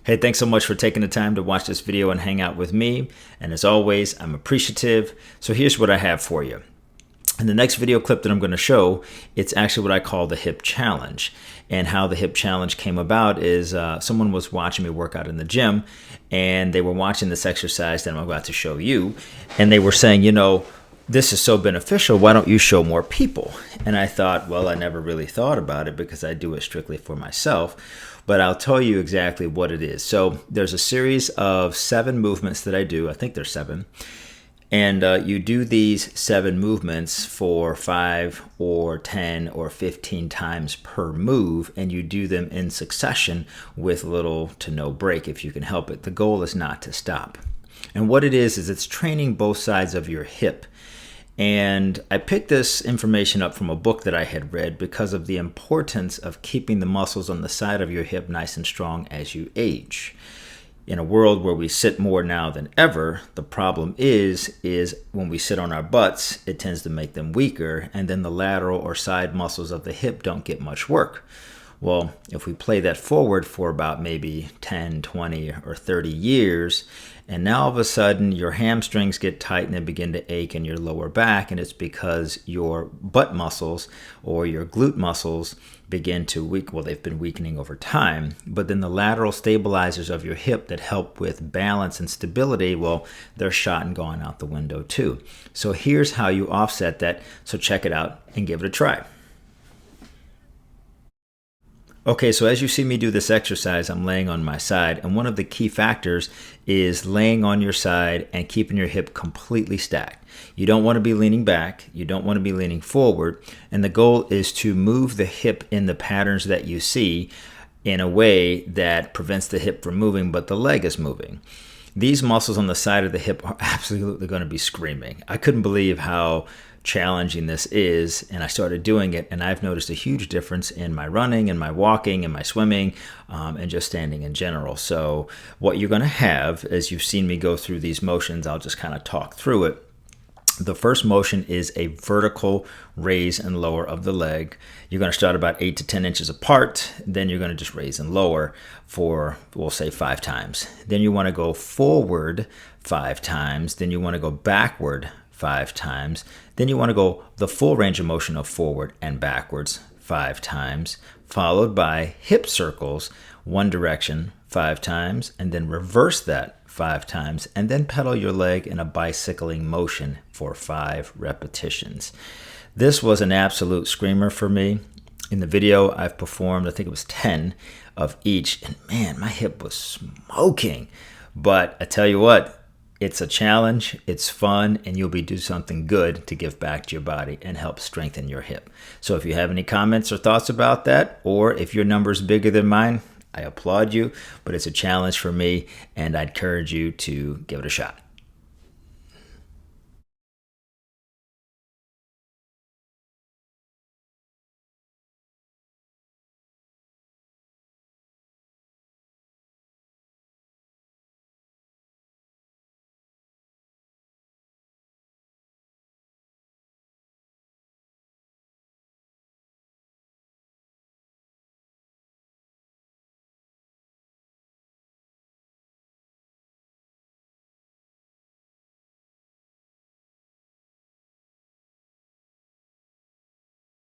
Hey, thanks so much for taking the time to watch this video and hang out with me. And as always, I'm appreciative. So here's what I have for you. In the next video clip that I'm going to show, it's actually what I call the hip challenge. And how the hip challenge came about is someone was watching me work out in the gym, and they were watching this exercise that I'm about to show you. And they were saying, you know, this is so beneficial, why don't you show more people? And I thought, well, I never really thought about it because I do it strictly for myself. But I'll tell you exactly what it is. So there's a series of 7 movements that I do. I think there's 7. And you do these 7 movements for 5 or 10 or 15 times per move, and you do them in succession with little to no break if you can help it. The goal is not to stop. And what it is it's training both sides of your hip. And I picked this information up from a book that I had read because of the importance of keeping the muscles on the side of your hip nice and strong as you age. In a world where we sit more now than ever, the problem is when we sit on our butts, it tends to make them weaker, and then the lateral or side muscles of the hip don't get much work. Well, if we play that forward for about maybe 10, 20, or 30 years, and now all of a sudden your hamstrings get tight and they begin to ache in your lower back, and it's because your butt muscles or your glute muscles begin to weaken. Well, they've been weakening over time, but then the lateral stabilizers of your hip that help with balance and stability, well, they're shot and gone out the window too. So here's how you offset that. So check it out and give it a try. Okay, so as you see me do this exercise, I'm laying on my side, and one of the key factors is laying on your side and keeping your hip completely stacked. You don't want to be leaning back, you don't want to be leaning forward, and the goal is to move the hip in the patterns that you see in a way that prevents the hip from moving, but the leg is moving. These muscles on the side of the hip are absolutely going to be screaming. I couldn't believe how challenging this is, and I started doing it, and I've noticed a huge difference in my running and my walking and my swimming and just standing in general. So what you're going to have, as you've seen me go through these motions, I'll just kind of talk through it. The first motion is a vertical raise and lower of the leg. You're going to start about 8 to 10 inches apart. Then you're going to just raise and lower for, we'll say, 5 times. Then you want to go forward 5 times. Then you want to go backward 5 times. Then you want to go the full range of motion of forward and backwards 5 times, followed by hip circles, one direction 5 times, and then reverse that 5 times, and then pedal your leg in a bicycling motion for 5 repetitions. This was an absolute screamer for me. In the video, I've performed, I think it was 10 of each, and man, my hip was smoking. But I tell you what, it's a challenge, it's fun, and you'll be doing something good to give back to your body and help strengthen your hip. So if you have any comments or thoughts about that, or if your number is bigger than mine, I applaud you, but it's a challenge for me, and I encourage you to give it a shot.